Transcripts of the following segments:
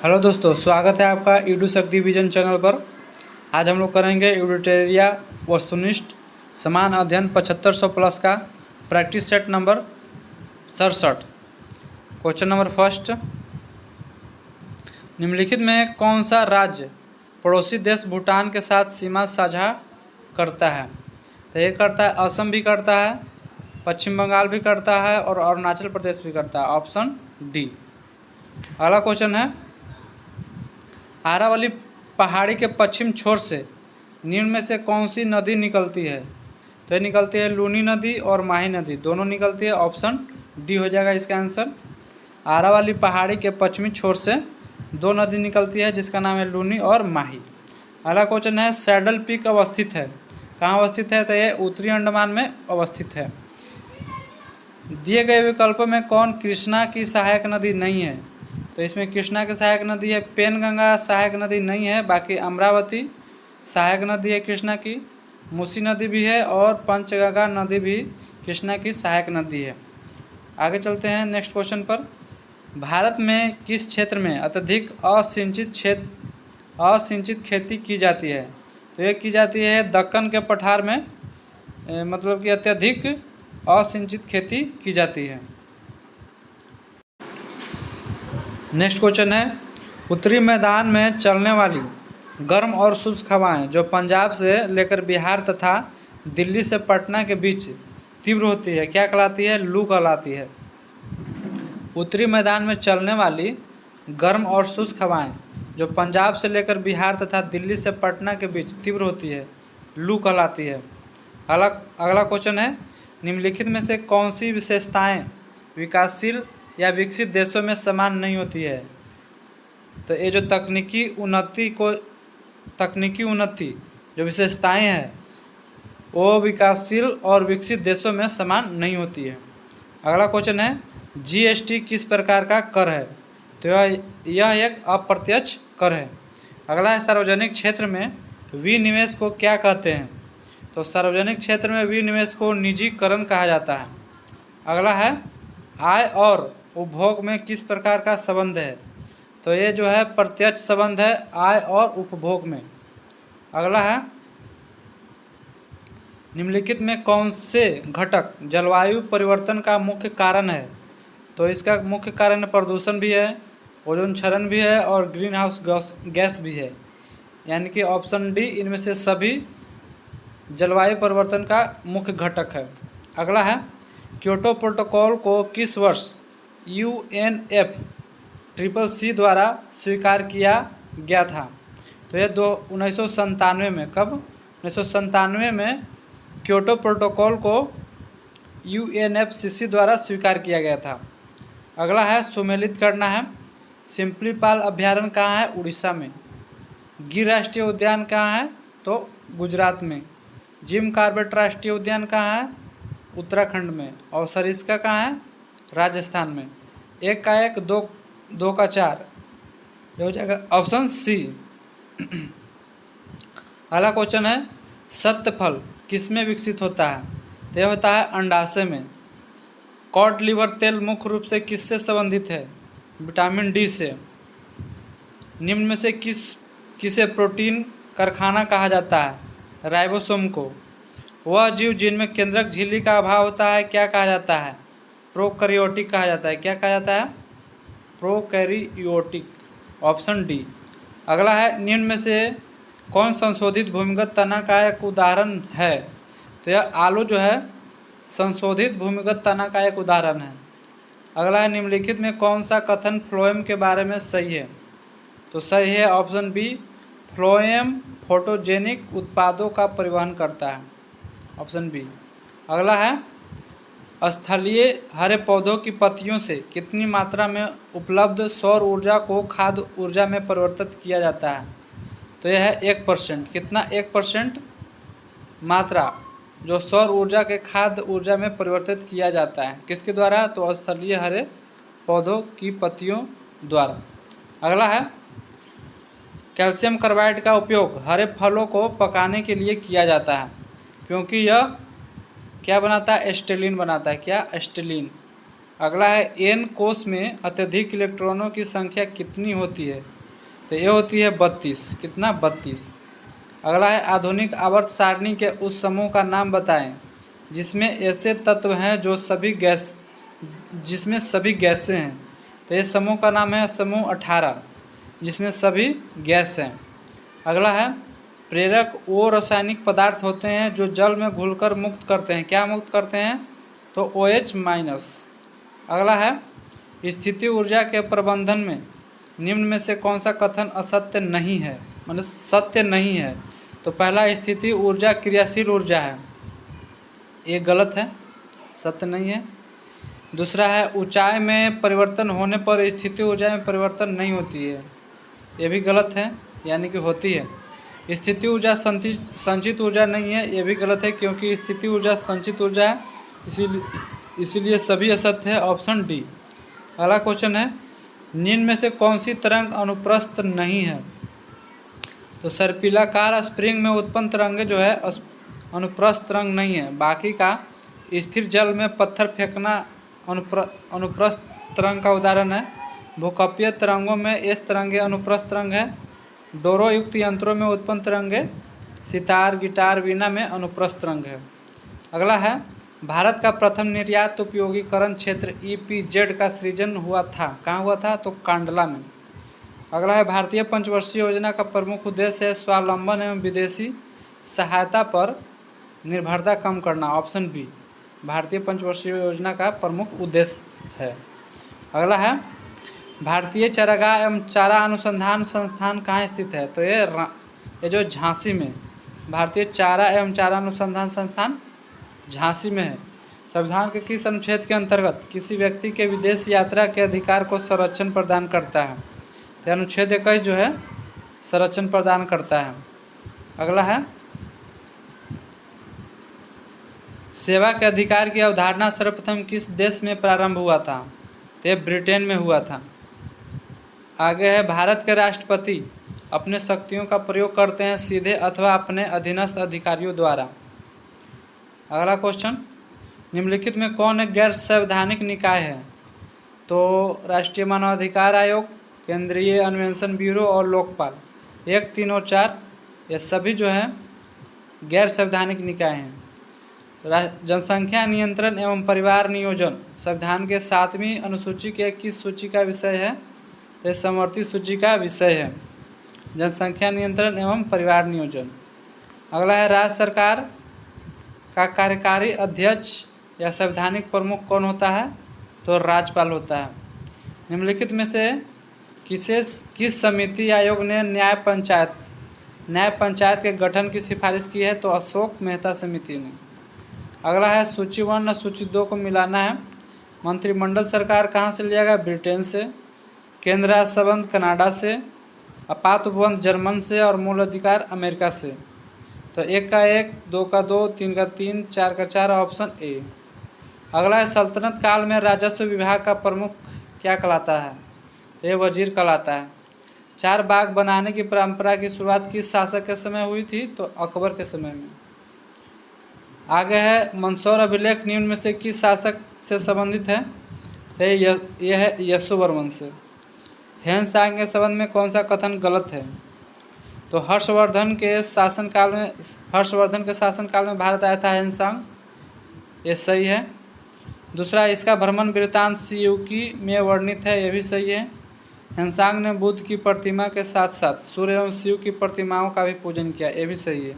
Hello दोस्तों, स्वागत है आपका ईडू शक्ति विजन चैनल पर। आज हम लोग करेंगे यूडिटेरिया वस्तुनिष्ठ समान अध्ययन 7500 प्लस का practice set number 67। Question number first, निम्नलिखित में कौन सा राज्य पड़ोसी देश भूटान के साथ सीमा साझा करता है? तो ये करता है, असम भी करता है, पश्चिम बंगाल भी करता है और अरुणाचल प्रदेश भी करता है। Option D. अगला क्वेश्चन है, आरावली पहाड़ी के पश्चिम छोर से निम्न में से कौन सी नदी निकलती है? तो ये निकलती है लूनी नदी और माही नदी, दोनों निकलती है। ऑप्शन डी हो जाएगा इसका आंसर। आरावली पहाड़ी के पश्चिमी छोर से दो नदी निकलती है जिसका नाम है लूनी और माही। अगला क्वेश्चन है, सैडल पीक अवस्थित है, कहाँ अवस्थित है? तो ये उत्तरी अंडमान में अवस्थित है। दिए गए विकल्पों में कौन कृष्णा की सहायक नदी नहीं है? तो इसमें कृष्णा की सहायक नदी है, पेनगंगा सहायक नदी नहीं है, बाकी अमरावती सहायक नदी है कृष्णा की, मूसी नदी भी है और पंचगंगा नदी भी कृष्णा की सहायक नदी है। आगे चलते हैं नेक्स्ट क्वेश्चन पर। भारत में किस क्षेत्र में अत्यधिक असिंचित खेती की जाती है? तो ये की जाती है दक्कन के पठार में, मतलब कि अत्यधिक असिंचित खेती की जाती है। नेक्स्ट क्वेश्चन है, उत्तरी मैदान में चलने वाली गर्म और शुष्क हवाएं जो पंजाब से लेकर बिहार तथा दिल्ली से पटना के बीच तीव्र होती है, क्या कहलाती है? लू कहलाती है। उत्तरी मैदान में चलने वाली गर्म और शुष्क हवाएं जो पंजाब से लेकर बिहार तथा दिल्ली से पटना के बीच तीव्र होती है, लू कहलाती है। अगला क्वेश्चन है, निम्नलिखित में से कौन सी विशेषताएं विकासशील या विकसित देशों में समान नहीं होती है? तो ये जो तकनीकी उन्नति जो विशेषताएं हैं वो विकासशील और विकसित देशों में समान नहीं होती है। अगला क्वेश्चन है, जीएसटी किस प्रकार का कर है? तो यह एक अप्रत्यक्ष कर है। अगला है, सार्वजनिक क्षेत्र में विनिवेश को क्या कहते हैं? तो सार्वजनिक क्षेत्र में विनिवेश को निजीकरण कहा जाता है। अगला है, आय और उपभोग में किस प्रकार का संबंध है? तो ये जो है प्रत्यक्ष संबंध है आय और उपभोग में। अगला है, निम्नलिखित में कौन से घटक जलवायु परिवर्तन का मुख्य कारण है? तो इसका मुख्य कारण प्रदूषण भी है, ओजोन क्षरण भी है और ग्रीन हाउस गैस भी है, यानी कि ऑप्शन डी इनमें से सभी जलवायु परिवर्तन का मुख्य घटक है। अगला है, क्योटो प्रोटोकॉल को किस वर्ष UNFCCC द्वारा स्वीकार किया गया था? तो यह 1997 में। कब? 1997 में क्योटो प्रोटोकॉल को UNFCCC द्वारा स्वीकार किया गया था। अगला है, सुमेलित करना है। सिम्पलीपाल अभ्यारण्य कहाँ है? उड़ीसा में। गिर राष्ट्रीय उद्यान कहाँ है? तो गुजरात में। जिम कॉर्बेट राष्ट्रीय उद्यान कहाँ है? उत्तराखंड में। और सरिस्का कहाँ है? राजस्थान में। एक का एक, दो का चार, ये हो जाएगा ऑप्शन सी। अगला क्वेश्चन है, सत्य फल किसमें विकसित होता है? तो यह होता है अंडाशय में। कॉड लिवर तेल मुख्य रूप से किससे संबंधित है? विटामिन डी से। निम्न में से किसे प्रोटीन कारखाना कहा जाता है? राइबोसोम को। वह जीव जिनमें केंद्रक झिल्ली का अभाव होता है क्या कहा जाता है? प्रोकैरियोटिक कहा जाता है। क्या कहा जाता है? प्रोकैरियोटिक। Option D. अगला है, निम्न में से कौन संशोधित भूमिगत तना का एक उदाहरण है? तो यह आलू जो है संशोधित भूमिगत तना का एक उदाहरण है। अगला है, निम्नलिखित में कौन सा कथन फ्लोएम के बारे में सही है? तो सही है ऑप्शन बी, फ्लोएम फोटोजेनिक उत्पादों का परिवहन करता है। Option B. अगला है, स्थलीय हरे पौधों की पत्तियों से कितनी मात्रा में उपलब्ध सौर ऊर्जा को खाद्य ऊर्जा में परिवर्तित किया जाता है? तो यह है 1%। कितना? 1% मात्रा जो सौर ऊर्जा के खाद्य ऊर्जा में परिवर्तित किया जाता है। किसके द्वारा? तो स्थलीय हरे पौधों की पत्तियों द्वारा। अगला है, कैल्शियम कार्बाइड का उपयोग हरे फलों को पकाने के लिए किया जाता है क्योंकि यह क्या बनाता है? एस्टेलिन बनाता है। क्या? एस्टेलिन। अगला है एन कोष में अत्यधिक इलेक्ट्रॉनों की संख्या कितनी होती है? तो ये होती है 32। कितना? 32। अगला है आधुनिक आवर्त सारणी के उस समूह का नाम बताएं जिसमें ऐसे तत्व हैं जिसमें सभी गैसें हैं। तो ये समूह का नाम है समूह 18, जिसमें सभी गैस हैं। अगला है प्रेरक वो रासायनिक पदार्थ होते हैं जो जल में घुलकर मुक्त करते हैं। क्या मुक्त करते हैं? तो OH-। अगला है स्थिति ऊर्जा के प्रबंधन में निम्न में से कौन सा कथन असत्य नहीं है, मतलब सत्य नहीं है? तो पहला स्थिति ऊर्जा क्रियाशील ऊर्जा है, ये गलत है, सत्य नहीं है। दूसरा है ऊंचाई में परिवर्तन होने पर स्थिति ऊर्जा में परिवर्तन नहीं होती है, ये भी गलत है, यानी कि होती है। स्थिति ऊर्जा संचित ऊर्जा नहीं है, ये भी गलत है, क्योंकि स्थिति ऊर्जा संचित ऊर्जा है, इसीलिए सभी असत्य है। Option D. अगला क्वेश्चन है निम्न में से कौन सी तरंग अनुप्रस्थ नहीं है? तो सर्पिलाकार स्प्रिंग में उत्पन्न तरंगे जो है अनुप्रस्थ तरंग नहीं है। बाकी का स्थिर जल में पत्थर फेंकना अनुप्रस्थ तरंग का उदाहरण है। भूकंपीय तरंगों में एस तरंगे अनुप्रस्थ तरंग है। डोरो युक्त यंत्रों में उत्पन्न तरंगे सितार, गिटार, वीणा में अनुप्रस्थ तरंग है। अगला है भारत का प्रथम निर्यात उपयोगीकरण क्षेत्र EPZ का सृजन हुआ था। कहाँ हुआ था? तो कांडला में। अगला है भारतीय पंचवर्षीय योजना का प्रमुख उद्देश्य है स्वावलंबन एवं विदेशी सहायता पर निर्भरता कम करना। Option B. भारतीय पंचवर्षीय योजना का प्रमुख उद्देश्य है। अगला है भारतीय चारागाह एवं चारा अनुसंधान संस्थान कहाँ स्थित है? तो ये जो झांसी में, भारतीय चारा एवं चारा अनुसंधान संस्थान झांसी में है। संविधान के किस अनुच्छेद के अंतर्गत किसी व्यक्ति के विदेश यात्रा के अधिकार को संरक्षण प्रदान करता है? तो अनुच्छेद 21 जो है संरक्षण प्रदान करता है। अगला है सेवा के अधिकार की अवधारणा सर्वप्रथम किस देश में प्रारंभ हुआ था? तो ये ब्रिटेन में हुआ था। आगे है भारत के राष्ट्रपति अपने शक्तियों का प्रयोग करते हैं सीधे अथवा अपने अधीनस्थ अधिकारियों द्वारा। अगला क्वेश्चन निम्नलिखित में कौन एक गैर संवैधानिक निकाय है? तो राष्ट्रीय मानवाधिकार आयोग, केंद्रीय अन्वेषण ब्यूरो और लोकपाल। 1, 3 और 4 ये सभी जो है गैर संवैधानिक निकाय हैं। जनसंख्या नियंत्रण एवं परिवार नियोजन संविधान के 7वीं अनुसूची के किस सूची का विषय है? तो समवर्ती सूची का विषय है जनसंख्या नियंत्रण एवं परिवार नियोजन। अगला है राज्य सरकार का कार्यकारी अध्यक्ष या संवैधानिक प्रमुख कौन होता है? तो राज्यपाल होता है। निम्नलिखित में से किस समिति आयोग ने न्याय पंचायत के गठन की सिफारिश की है? तो अशोक मेहता समिति ने। अगला है सूची 1 और सूची 2 को मिलाना है। मंत्रिमंडल सरकार कहाँ से लिया गया? ब्रिटेन से। केंद्र राज्य संबंध कनाडा से। आपात उपबंध जर्मन से और मूल अधिकार अमेरिका से। तो 1 का 1, 2 का 2, 3 का 3, 4 का 4 ऑप्शन ए। अगला है सल्तनत काल में राजस्व विभाग का प्रमुख क्या कहलाता है? ये वजीर कहलाता है। 4 बाग बनाने की परंपरा की शुरुआत किस शासक के समय हुई थी? तो अकबर के समय में। आगे है मंदसौर अभिलेख निम्न में से किस शासक से संबंधित है? तो यह है यशोवर्मन से। ह्वेन-त्सांग के संबंध में कौन सा कथन गलत है? तो हर्षवर्धन के शासनकाल में भारत आया था ह्वेन-त्सांग, ये सही है। दूसरा इसका भ्रमण वृत्तांत सियूकी में वर्णित है, ये भी सही है। ह्वेन-त्सांग ने बुद्ध की प्रतिमा के साथ साथ सूर्य एवं शिव की प्रतिमाओं का भी पूजन किया, ये भी सही है।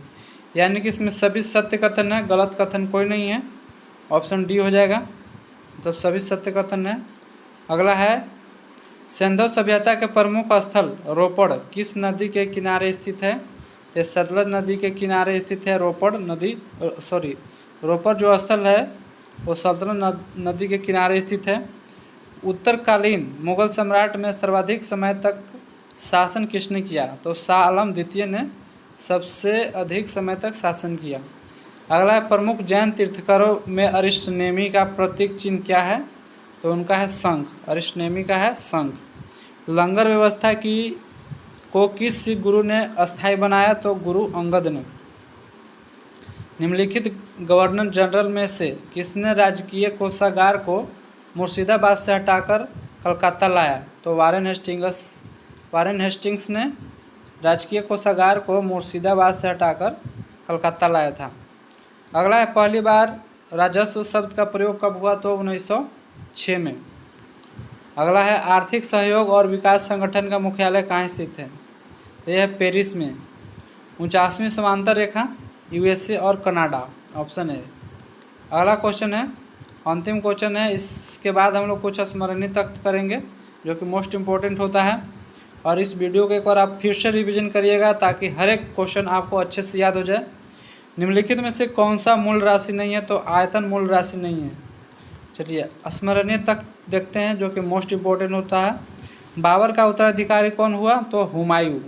यानी कि इसमें सभी सत्य कथन है, गलत कथन कोई नहीं है। ऑप्शन डी हो जाएगा, मतलब सभी सत्य कथन है। अगला है सिंधु सभ्यता के प्रमुख स्थल रोपड़ किस नदी के किनारे स्थित है? ये सतलज नदी के किनारे स्थित है रोपड़ जो स्थल है वो सतलज नदी के किनारे स्थित है। उत्तरकालीन मुगल सम्राट में सर्वाधिक समय तक शासन किसने किया? तो शाह आलम द्वितीय ने सबसे अधिक समय तक शासन किया। अगला है प्रमुख जैन तीर्थंकरों में अरिष्ट नेमि का प्रतीक चिन्ह क्या है? तो उनका है शंख, अरिष्ट नेमि का है शंख। लंगर व्यवस्था को किस सिख गुरु ने अस्थायी बनाया? तो गुरु अंगद ने। निम्नलिखित गवर्नर जनरल में से किसने राजकीय कोषागार को मुर्शिदाबाद से हटाकर कलकत्ता लाया? तो वारेन हेस्टिंग्स ने राजकीय कोषागार को मुर्शिदाबाद से हटाकर कलकत्ता लाया था। अगला है, पहली बार राजस्व शब्द का प्रयोग कब हुआ? तो 1906 में। अगला है, आर्थिक सहयोग और विकास संगठन का मुख्यालय कहाँ स्थित है? तो यह है पेरिस में। 49वीं समांतर रेखा USA और कनाडा, ऑप्शन है। अगला क्वेश्चन है, अंतिम क्वेश्चन है, इसके बाद हम लोग कुछ स्मरणीय तथ्य करेंगे जो कि मोस्ट इम्पोर्टेंट होता है। और इस वीडियो को एक बार आप फिर से रिवीजन करिएगा ताकि हर एक क्वेश्चन आपको अच्छे से याद हो जाए। निम्नलिखित में से कौन सा मूल राशि नहीं है? तो आयतन मूल राशि नहीं है। चलिए स्मरणीय तक देखते हैं जो कि मोस्ट इम्पोर्टेंट होता है। बाबर का उत्तराधिकारी कौन हुआ? तो हुमायूं।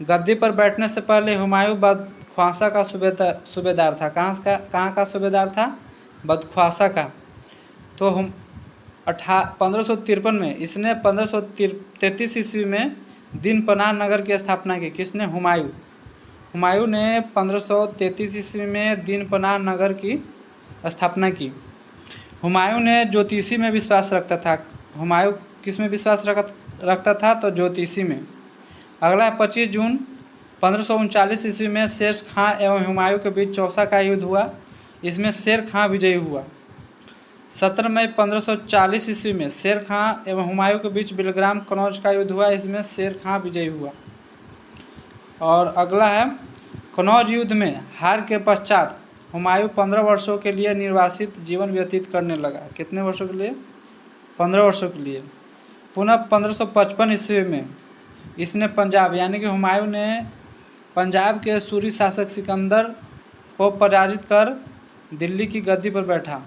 गद्दी पर बैठने से पहले हुमायूं बदख्वासा का सूबेदार था। कहाँ का सूबेदार था? बदख्वासा का। तो 1553 में इसने 1533 ईस्वी में दीन पनाह नगर की स्थापना की। किसने? हुमायूं। हुमायूं ने 1533 ईस्वी में दीन पनाह नगर की स्थापना की। हुमायूं ने ज्योतिषी में विश्वास रखता था। हुमायूं किस में विश्वास रखता था? तो ज्योतिषी में। अगला है, 25 जून 1539 ईस्वी में शेर खां एवं हुमायूं के बीच चौसा का युद्ध हुआ। इसमें शेर खां विजयी हुआ। 17 मई 1540 ईस्वी में शेर खां एवं हुमायूं के बीच बिलग्राम कनौज का युद्ध हुआ। इसमें शेर खां विजयी हुआ। और अगला है, कनौज युद्ध में हार के पश्चात हुमायूं 15 वर्षों के लिए निर्वासित जीवन व्यतीत करने लगा। कितने वर्षों के लिए? 15 वर्षों के लिए। पुनः 1555 ईस्वी में इसने पंजाब यानी कि हुमायूं ने पंजाब के सूरी शासक सिकंदर को पराजित कर दिल्ली की गद्दी पर बैठा।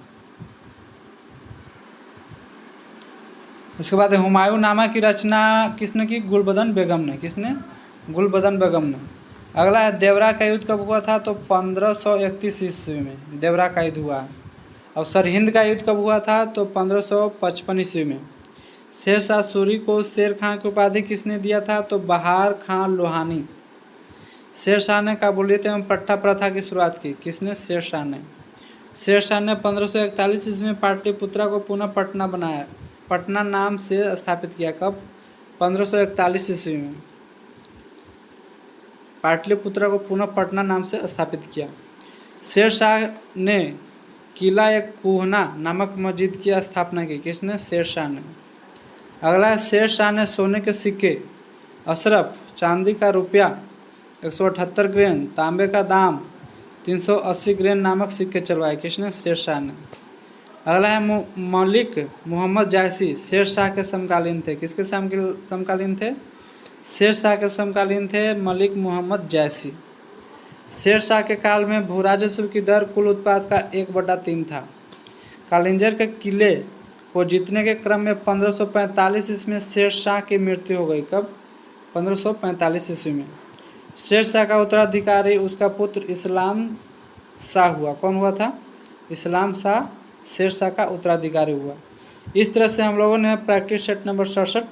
उसके बाद हुमायूं नामा की रचना किसने की? गुलबदन बेगम ने। किसने? गुलबदन बेगम ने। अगला है, देवरा का युद्ध कब हुआ था? तो 1531 ईस्वी में देवरा का युद्ध हुआ। और सरहिंद का युद्ध कब हुआ था? तो 1555 ईस्वी में। शेरशाह सूरी को शेर खां की उपाधि किसने दिया था? तो बहार खां लोहानी। शेरशाह ने काबुलियत एवं पट्टा प्रथा की शुरुआत की। किसने? शेरशाह ने। शेरशाह ने 1541 ईस्वी में पाटलिपुत्रा को पुनः पटना नाम से स्थापित किया। कब? 1541 ईस्वी में पाटलिपुत्रा को पुनः पटना नाम से स्थापित किया। शेरशाह ने किला एक कुहना नामक मस्जिद की स्थापना की। किसने? शेरशाह ने। अगला है, शेरशाह ने सोने के सिक्के, अशरफ, चांदी का रुपया 178 ग्रेन, तांबे का दाम 380 ग्रेन नामक सिक्के चलवाए। किसने? शेरशाह ने। अगला है, मलिक मोहम्मद जायसी शेरशाह के समकालीन थे। किसके समकालीन थे? शेरशाह के समकालीन थे मलिक मोहम्मद जायसी। शेरशाह के काल में भूराजस्व की दर कुल उत्पाद का 1/3 था। कालिंजर के किले को जीतने के क्रम में 1545 ईस्वी में शेरशाह की मृत्यु हो गई। कब? 1545 ईस्वी में। शेरशाह का उत्तराधिकारी उसका पुत्र इस्लाम शाह हुआ। कौन हुआ था? इस्लाम शाह शेरशाह का उत्तराधिकारी हुआ। इस तरह से हम लोगों ने प्रैक्टिस सेट नंबर 67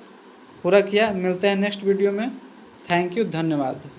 पूरा किया। मिलते हैं नेक्स्ट वीडियो में। थैंक यू, धन्यवाद।